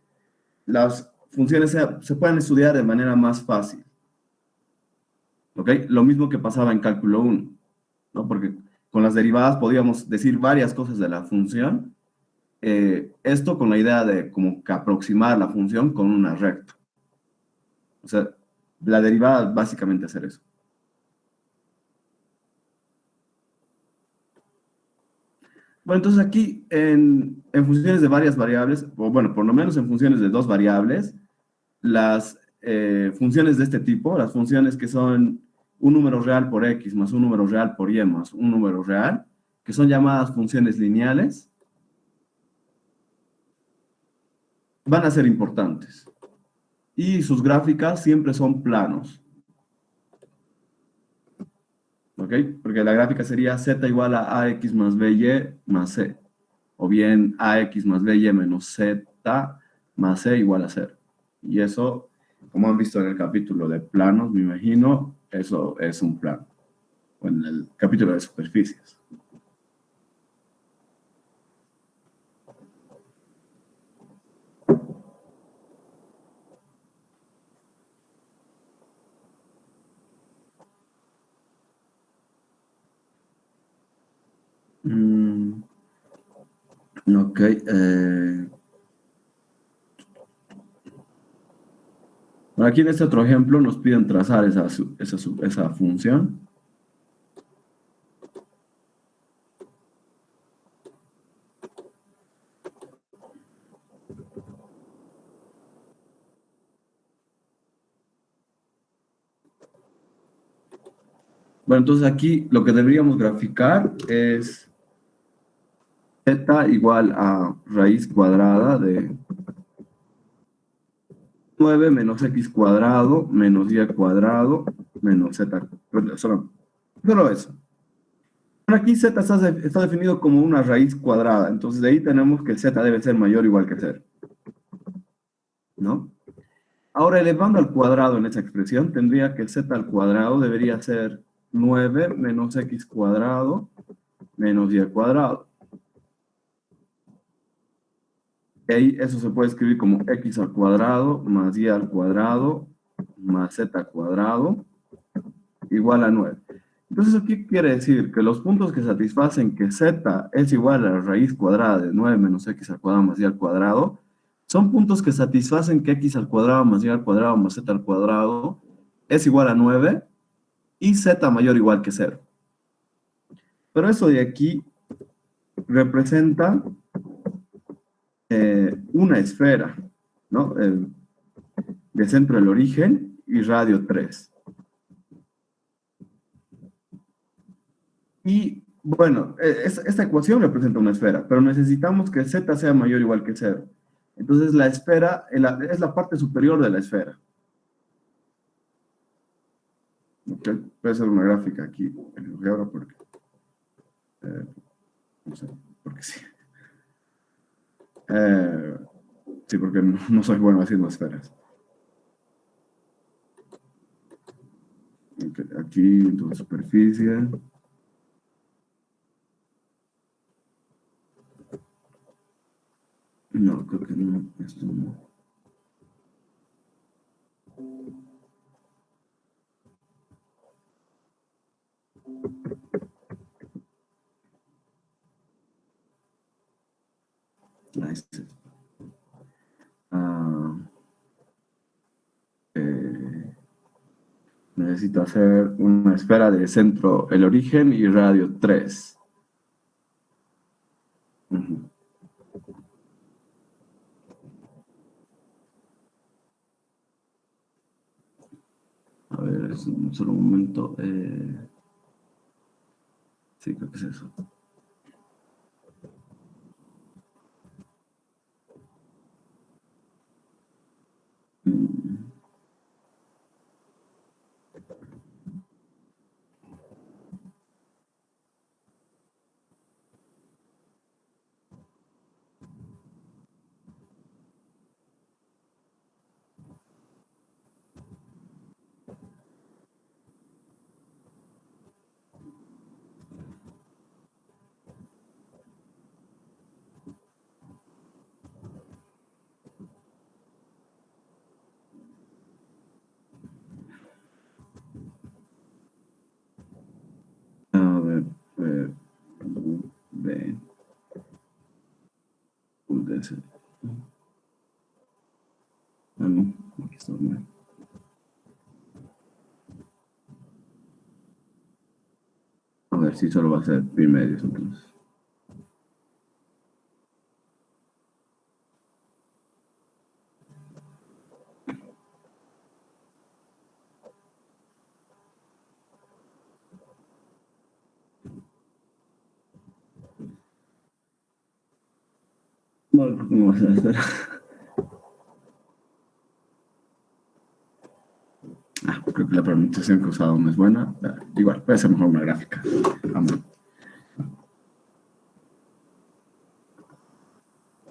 las funciones se puedan estudiar de manera más fácil. ¿Ok? Lo mismo que pasaba en cálculo 1, ¿no? Porque con las derivadas podíamos decir varias cosas de la función, esto con la idea de como que aproximar la función con una recta. O sea, la derivada básicamente hacer eso. Bueno, entonces aquí en funciones de varias variables, o bueno, por lo menos en funciones de dos variables, las funciones de este tipo, las funciones que son un número real por x más un número real por y más un número real, que son llamadas funciones lineales, van a ser importantes. Y sus gráficas siempre son planos. ¿Ok? Porque la gráfica sería z igual a ax más by más c. O bien ax más by menos z más c igual a 0. Y eso, como han visto en el capítulo de planos, me imagino, eso es un plano. O en el capítulo de superficies. Ok. Bueno, aquí en este otro ejemplo nos piden trazar esa función. Bueno, entonces aquí lo que deberíamos graficar es z igual a raíz cuadrada de 9 menos x cuadrado menos y cuadrado menos z. Solo eso. Bueno, aquí z está definido como una raíz cuadrada, entonces de ahí tenemos que z debe ser mayor o igual que 0. ¿No? Ahora, elevando al cuadrado en esa expresión, tendría que z al cuadrado debería ser 9 menos x cuadrado menos y cuadrado. Y ahí eso se puede escribir como x al cuadrado más y al cuadrado más z cuadrado igual a 9. Entonces, ¿eso qué quiere decir? Que los puntos que satisfacen que z es igual a la raíz cuadrada de 9 menos x al cuadrado más y al cuadrado son puntos que satisfacen que x al cuadrado más y al cuadrado más z al cuadrado es igual a 9 y z mayor o igual que 0. Pero eso de aquí representa una esfera, ¿no? De centro del origen y radio 3. Y bueno, esta ecuación representa una esfera, pero necesitamos que z sea mayor o igual que 0. Entonces la esfera es la parte superior de la esfera. Okay. Voy a hacer una gráfica aquí en el GeoGebra porque, no sé, porque sí. Sí, porque no soy bueno haciendo esferas. Okay. Aquí, entonces, superficie. No, creo que no. Esto no. Nice. Necesito hacer una esfera de centro, el origen y radio 3. A ver, es un solo momento. Sí, creo que es eso. A ver, B, UDS. Ah, no, aquí está bien. ver si solo va a ser pi medios entonces. Bueno, no va a ser esfera. Creo que la pronunciación que he usado no es buena. Igual, puede ser mejor una gráfica. Vamos.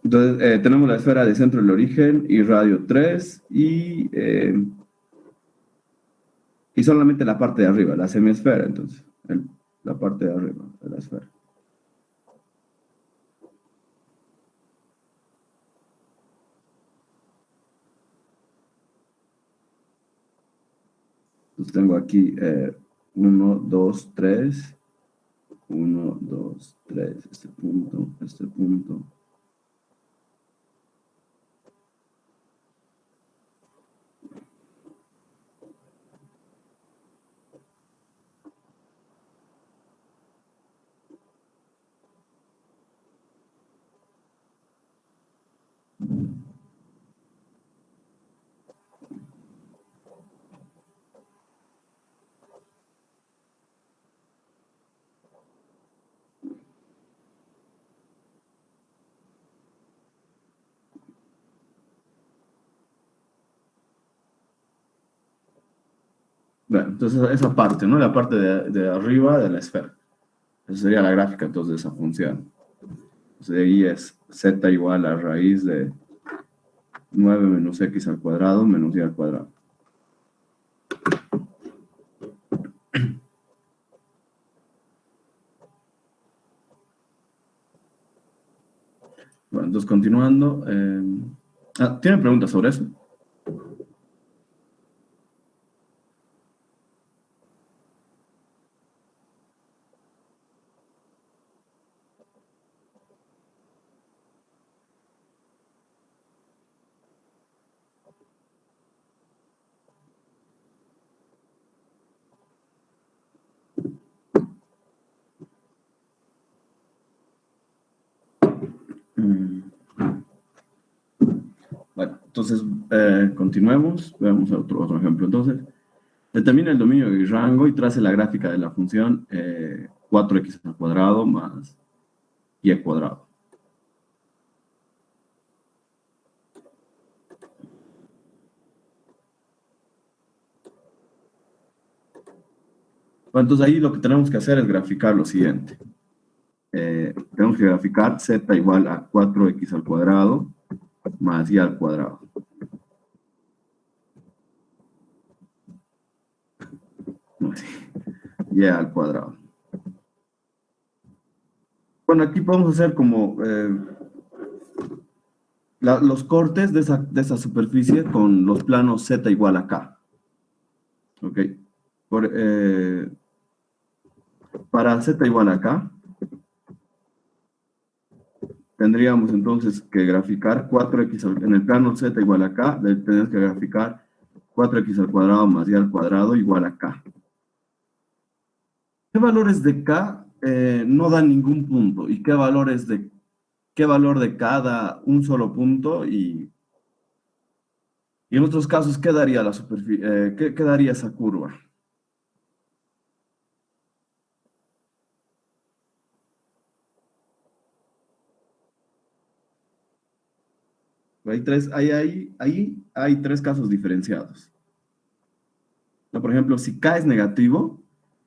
Entonces, tenemos la esfera de centro del origen y radio 3 y solamente la parte de arriba, la semiesfera, entonces, la parte de arriba de la esfera. Entonces tengo aquí 1, 2, 3, 1, 2, 3, este punto, este punto. Bueno, entonces esa parte, ¿no? La parte de arriba de la esfera. Esa sería la gráfica entonces de esa función. Entonces de ahí es z igual a raíz de 9 menos x al cuadrado menos y al cuadrado. Bueno, entonces continuando. ¿Tienen preguntas sobre eso? Bueno, entonces continuemos. Veamos otro ejemplo. Entonces, determina el dominio y rango y trace la gráfica de la función 4x al cuadrado más y al cuadrado. Bueno, entonces ahí lo que tenemos que hacer es graficar lo siguiente. Tenemos que graficar z igual a 4x al cuadrado más y al cuadrado. Y al cuadrado. Bueno, aquí podemos hacer como los cortes de esa superficie con los planos z igual a k. ¿Ok? Para z igual a k, tendríamos entonces que graficar 4x en el plano z igual a k, tenemos que graficar 4x al cuadrado más y al cuadrado igual a k. ¿Qué valores de k no dan ningún punto? ¿Y qué valor de k da un solo punto? Y en otros casos, ¿qué daría la superficie? ¿Qué daría esa curva? Ahí hay tres casos diferenciados. Por ejemplo, si k es negativo,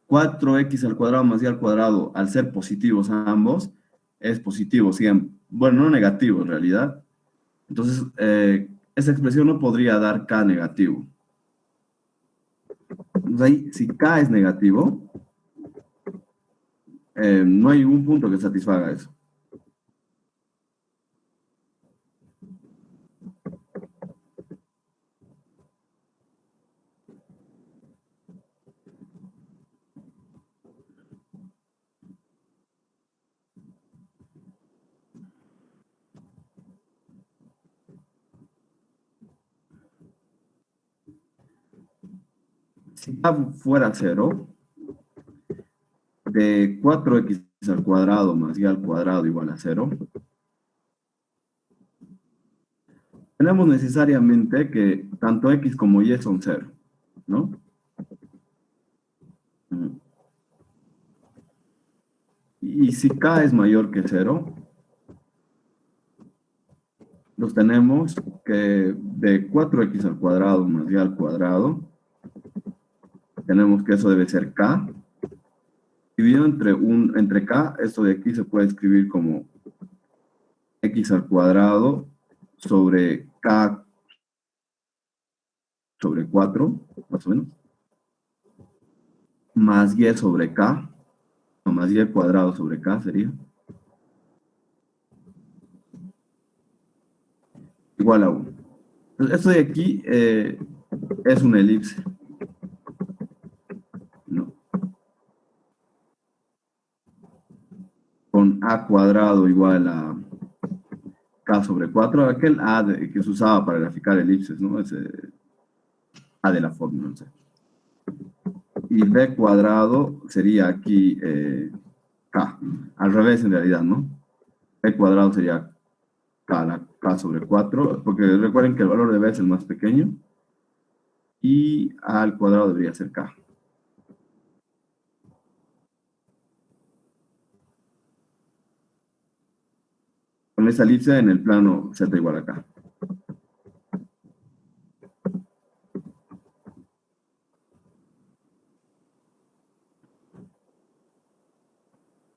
4x al cuadrado más y al cuadrado, al ser positivos ambos, es positivo siempre. Bueno, no negativo en realidad. Entonces, esa expresión no podría dar k negativo. Entonces ahí, si k es negativo, no hay ningún punto que satisfaga eso. Si k fuera cero, ok, de 4x al cuadrado más y al cuadrado igual a 0, tenemos necesariamente que tanto x como y son 0, ¿no? Y si k es mayor que 0, nos tenemos que de 4x al cuadrado más y al cuadrado, tenemos que eso debe ser k. Dividido entre k, esto de aquí se puede escribir como x al cuadrado sobre k sobre 4, más o menos, más y sobre k, o más y al cuadrado sobre k sería, igual a 1. Entonces, esto de aquí es una elipse, ¿no? Con a cuadrado igual a k sobre 4, aquel a que se usaba para graficar elipses, ¿no? Ese a de la fórmula, no sé. Y b cuadrado sería aquí k, al revés en realidad, ¿no? B cuadrado sería k sobre 4, porque recuerden que el valor de b es el más pequeño, y a al cuadrado debería ser k. Con esa elipse en el plano z igual a k.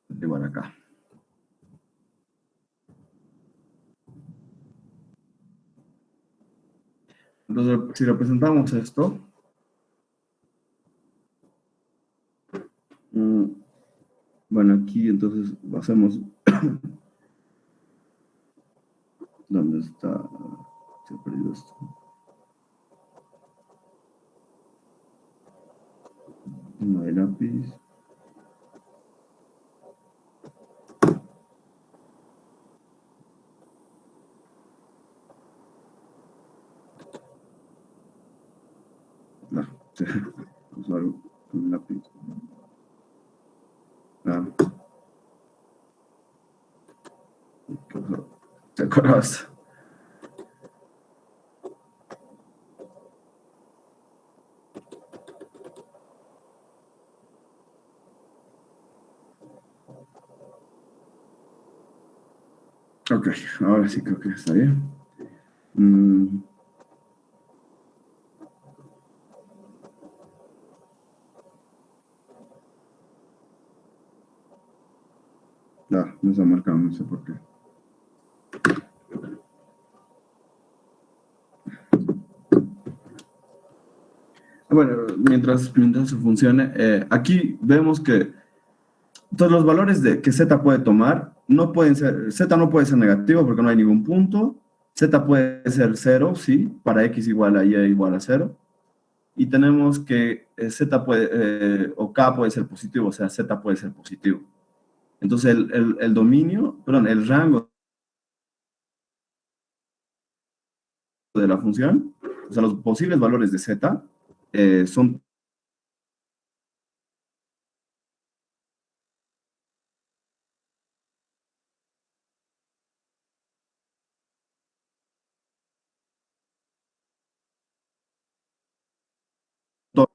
Z igual a k. Entonces, si representamos esto, bueno, aquí entonces hacemos, ¿dónde está? Se ha perdido esto. No hay lápiz. No, usar un lápiz. Ah, ¿te acuerdas? Ok, ahora sí creo que está bien. No está marcado, no sé por qué. Bueno, mientras eso funcione, aquí vemos que todos los valores que z puede tomar no pueden ser, z no puede ser negativo porque no hay ningún punto, z puede ser 0, sí, para x igual a y igual a 0, y tenemos que z puede, o k puede ser positivo, o sea, z puede ser positivo. Entonces el dominio, perdón, el rango de la función, o sea, los posibles valores de z son todos,